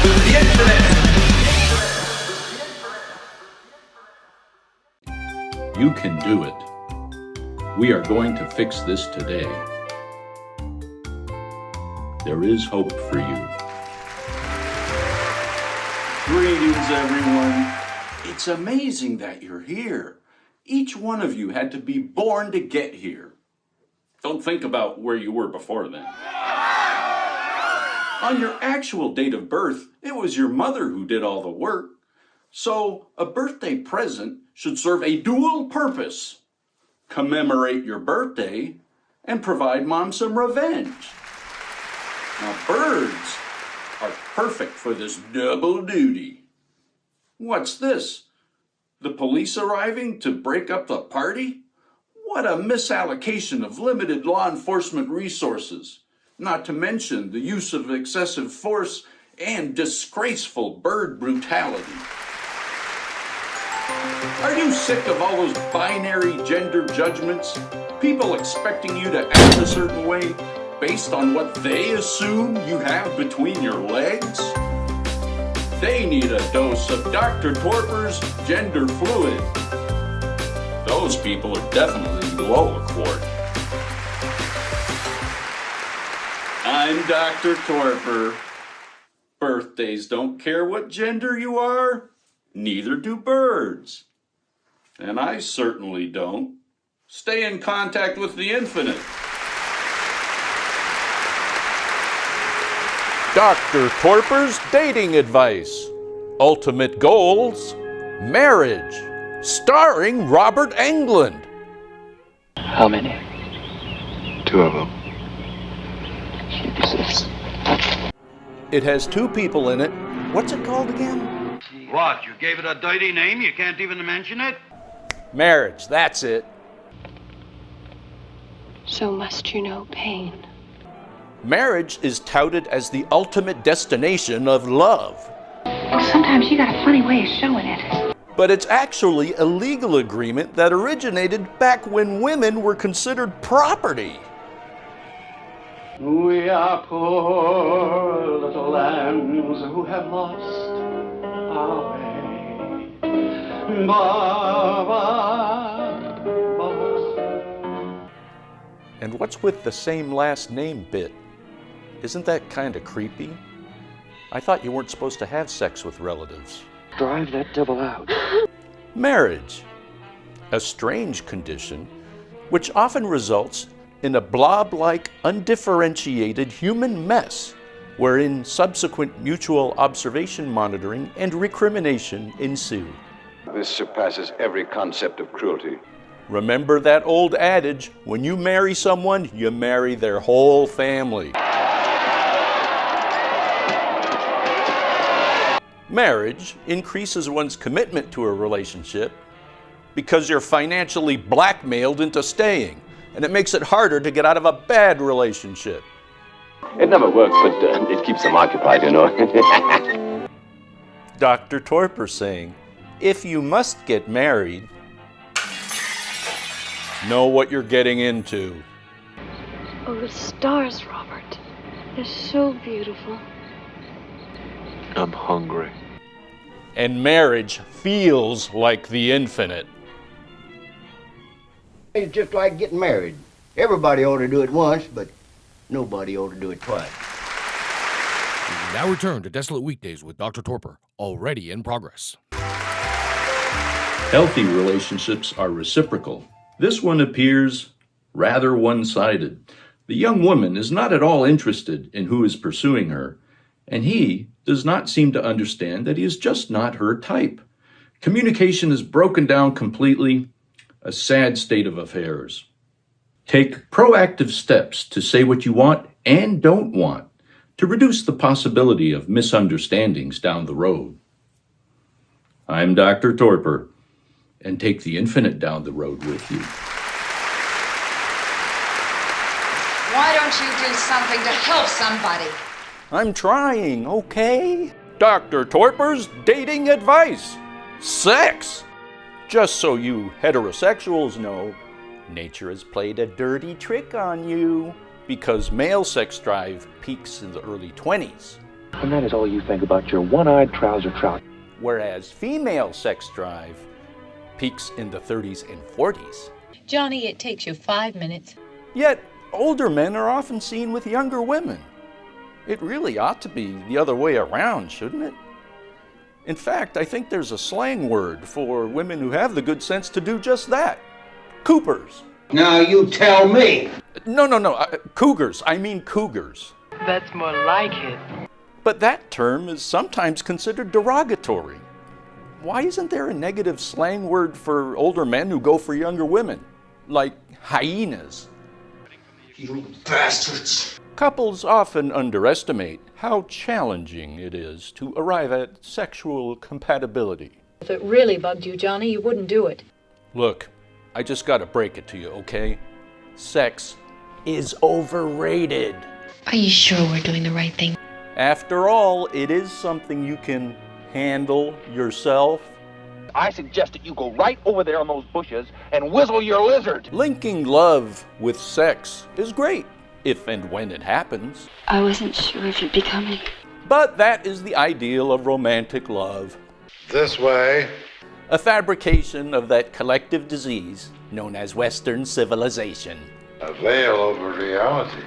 The infinite. You can do it. We are going to fix this today. There is hope for you. Greetings, everyone. It's amazing that you're here. Each one of you had to be born to get here. Don't think about where you were before then. On your actual date of birth, it was your mother who did all the work. So a birthday present should serve a dual purpose. Commemorate your birthday and provide mom some revenge. Now, birds are perfect for this double duty. What's this? The police arriving to break up the party? What a misallocation of limited law enforcement resources, not to mention the use of excessive force and disgraceful bird brutality. Are you sick of all those binary gender judgments? People expecting you to act a certain way based on what they assume you have between your legs? They need a dose of Dr. Torpor's Gender Fluid. Those people are definitely below a quart. I'm Dr. Torpor. Birthdays don't care what gender you are, neither do birds. And I certainly don't. Stay in contact with the infinite. Dr. Torpor's dating advice. Ultimate goals, marriage, starring Robert Englund. How many? 2 of them. Jesus. It has 2 people in it. What's it called again? What, you gave it a dirty name? You can't even mention it? Marriage, that's it. So must you know pain? Marriage is touted as the ultimate destination of love. Well, sometimes you got a funny way of showing it. But it's actually a legal agreement that originated back when women were considered property. We are poor little lambs who have lost our way. Ba, ba, ba. And what's with the same last name bit? Isn't that kind of creepy? I thought you weren't supposed to have sex with relatives. Drive that devil out. Marriage, a strange condition which often results in a blob-like, undifferentiated human mess wherein subsequent mutual observation monitoring and recrimination ensue. This surpasses every concept of cruelty. Remember that old adage, when you marry someone, you marry their whole family. Marriage increases one's commitment to a relationship because you're financially blackmailed into staying, and it makes it harder to get out of a bad relationship. It never works, but it keeps them occupied, you know. Dr. Torpor saying, if you must get married, know what you're getting into. Oh, the stars, Robert. They're so beautiful. I'm hungry. And marriage feels like the infinite. It's just like getting married. Everybody ought to do it once, but nobody ought to do it twice. We now return to Desolate Weekdays with Dr. Torpor, already in progress. Healthy relationships are reciprocal. This one appears rather one-sided. The young woman is not at all interested in who is pursuing her, and he does not seem to understand that he is just not her type. Communication is broken down completely, a sad state of affairs. Take proactive steps to say what you want and don't want to reduce the possibility of misunderstandings down the road. I'm Dr. Torpor, and take the infinite down the road with you. Why don't you do something to help somebody? I'm trying, okay? Dr. Torpor's dating advice. Sex. Just so you heterosexuals know, nature has played a dirty trick on you because male sex drive peaks in the early 20s. And that is all you think about your one-eyed trouser trout. Whereas female sex drive peaks in the 30s and 40s. Johnny, it takes you 5 minutes. Yet, older men are often seen with younger women. It really ought to be the other way around, shouldn't it? In fact, I think there's a slang word for women who have the good sense to do just that. Coopers. Now you tell me. No. Cougars. I mean cougars. That's more like it. But that term is sometimes considered derogatory. Why isn't there a negative slang word for older men who go for younger women? Like hyenas. You bastards. Couples often underestimate how challenging it is to arrive at sexual compatibility. If it really bugged you, Johnny, you wouldn't do it. Look, I just gotta break it to you, okay? Sex is overrated. Are you sure we're doing the right thing? After all, it is something you can handle yourself. I suggest that you go right over there on those bushes and whistle your lizard. Linking love with sex is great, if and when it happens. I wasn't sure if you'd be coming. But that is the ideal of romantic love. This way. A fabrication of that collective disease known as Western civilization. A veil over reality.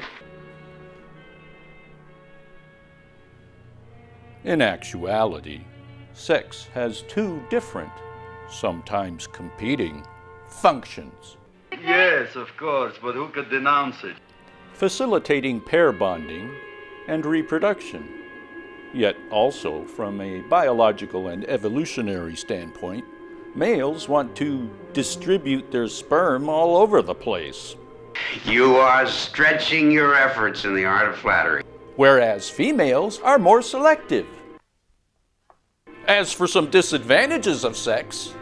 In actuality, sex has two different, sometimes competing, functions. Yes, of course, but who could denounce it? Facilitating pair bonding and reproduction. Yet also, from a biological and evolutionary standpoint, males want to distribute their sperm all over the place. You are stretching your efforts in the art of flattery. Whereas females are more selective. As for some disadvantages of sex,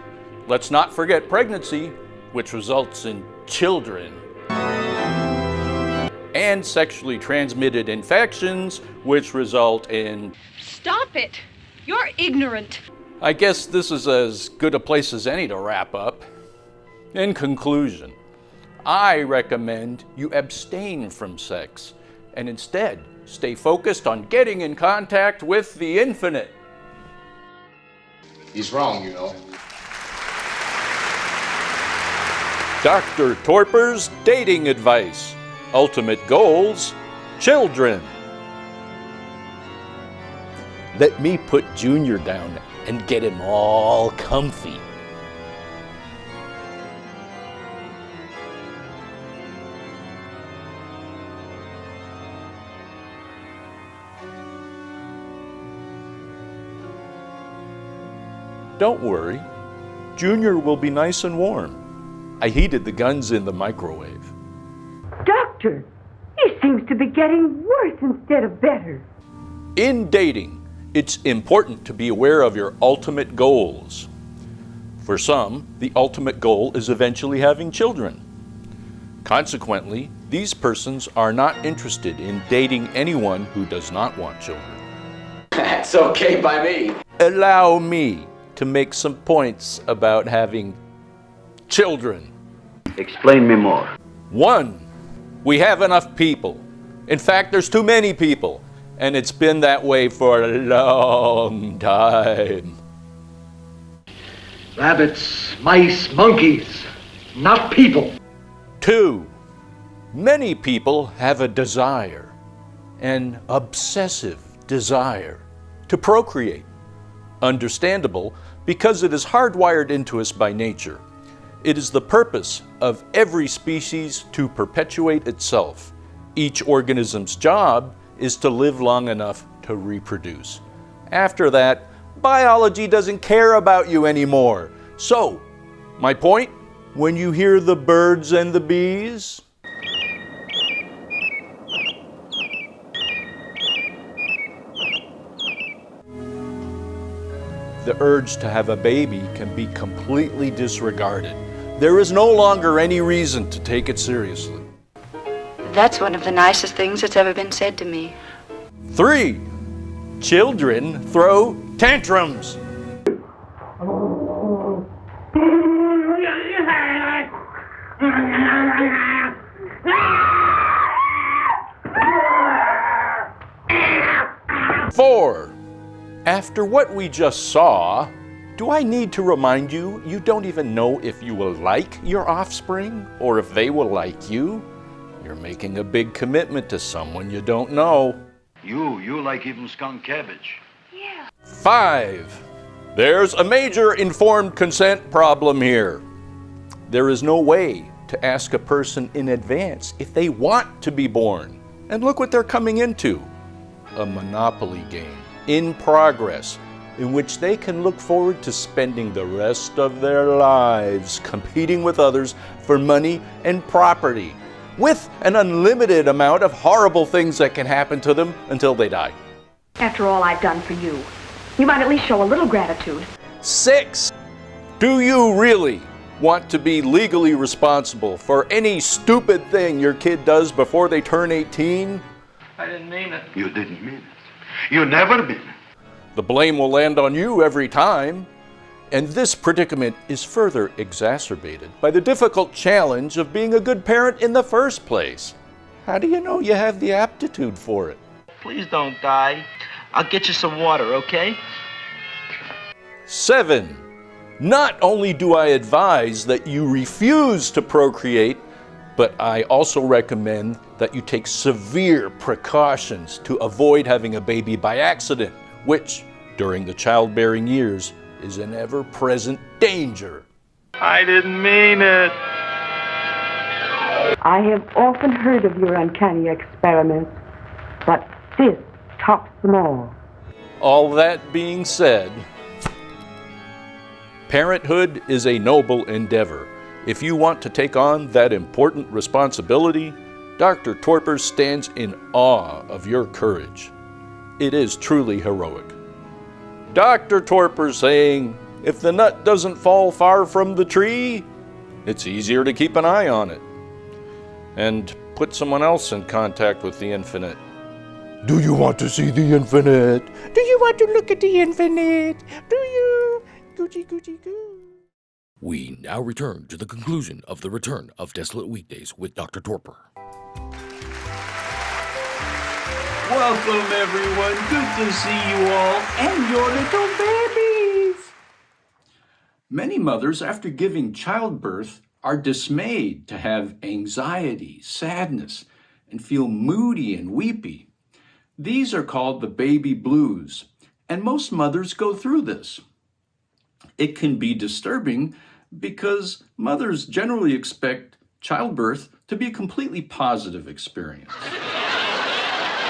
let's not forget pregnancy, which results in children. And sexually transmitted infections, which result in... Stop it! You're ignorant. I guess this is as good a place as any to wrap up. In conclusion, I recommend you abstain from sex and instead stay focused on getting in contact with the infinite. He's wrong, you know. Dr. Torpor's dating advice. Ultimate goals, children. Let me put Junior down and get him all comfy. Don't worry, Junior will be nice and warm. I heated the guns in the microwave. Doctor, he seems to be getting worse instead of better. In dating, it's important to be aware of your ultimate goals. For some, the ultimate goal is eventually having children. Consequently, these persons are not interested in dating anyone who does not want children. That's okay by me. Allow me to make some points about having children. Explain me more. 1, we have enough people. In fact, there's too many people, and it's been that way for a long time. Rabbits, mice, monkeys, not people. 2, many people have a desire, an obsessive desire, to procreate. Understandable, because it is hardwired into us by nature. It is the purpose of every species to perpetuate itself. Each organism's job is to live long enough to reproduce. After that, biology doesn't care about you anymore. So, my point, when you hear the birds and the bees, the urge to have a baby can be completely disregarded. There is no longer any reason to take it seriously. That's one of the nicest things that's ever been said to me. 3, children throw tantrums. 4, After what we just saw, do I need to remind you, you don't even know if you will like your offspring or if they will like you? You're making a big commitment to someone you don't know. You like even skunk cabbage. 5. There's a major informed consent problem here. There is no way to ask a person in advance if they want to be born. And look what they're coming into. A Monopoly game in progress in which they can look forward to spending the rest of their lives competing with others for money and property, with an unlimited amount of horrible things that can happen to them until they die. After all I've done for you, you might at least show a little gratitude. 6. Do you really want to be legally responsible for any stupid thing your kid does before they turn 18? I didn't mean it. You didn't mean it. You never mean it. The blame will land on you every time. And this predicament is further exacerbated by the difficult challenge of being a good parent in the first place. How do you know you have the aptitude for it? Please don't die. I'll get you some water, okay? 7. Not only do I advise that you refuse to procreate, but I also recommend that you take severe precautions to avoid having a baby by accident, which, during the childbearing years, is an ever-present danger. I didn't mean it. I have often heard of your uncanny experiments, but this tops them all. All that being said, parenthood is a noble endeavor. If you want to take on that important responsibility, Dr. Torpor stands in awe of your courage. It is truly heroic. Dr. Torpor saying, if the nut doesn't fall far from the tree, it's easier to keep an eye on it and put someone else in contact with the infinite. Do you want to see the infinite? Do you want to look at the infinite? Do you? Goochie, goochie, goo. We now return to the conclusion of the Return of Desolate Weekdays with Dr. Torpor. Welcome, everyone. Good to see you all and your little babies. Many mothers, after giving childbirth, are dismayed to have anxiety, sadness, and feel moody and weepy. These are called the baby blues, and most mothers go through this. It can be disturbing because mothers generally expect childbirth to be a completely positive experience.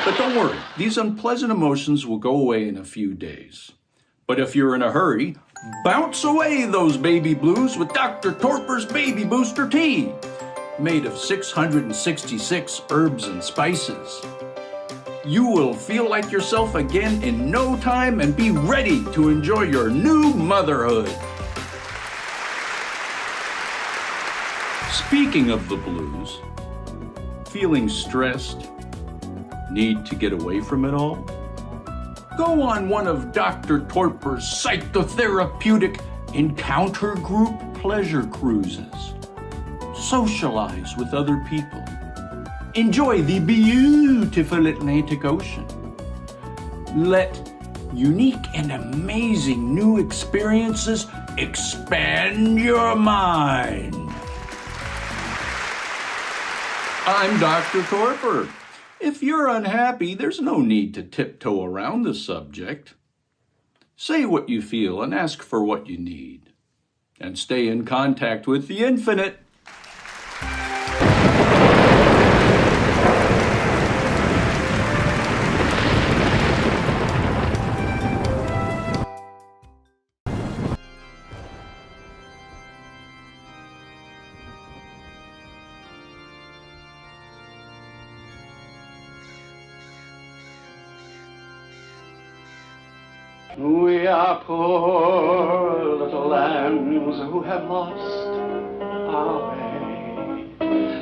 But don't worry, these unpleasant emotions will go away in a few days. But if you're in a hurry, bounce away those baby blues with Dr. Torpor's Baby Booster Tea, made of 666 herbs and spices. You will feel like yourself again in no time and be ready to enjoy your new motherhood. Speaking of the blues, feeling stressed, need to get away from it all? Go on one of Dr. Torpor's psychotherapeutic encounter group pleasure cruises. Socialize with other people. Enjoy the beautiful Atlantic Ocean. Let unique and amazing new experiences expand your mind. I'm Dr. Torpor. If you're unhappy, there's no need to tiptoe around the subject. Say what you feel and ask for what you need. And stay in contact with the infinite. We are poor little lambs who have lost our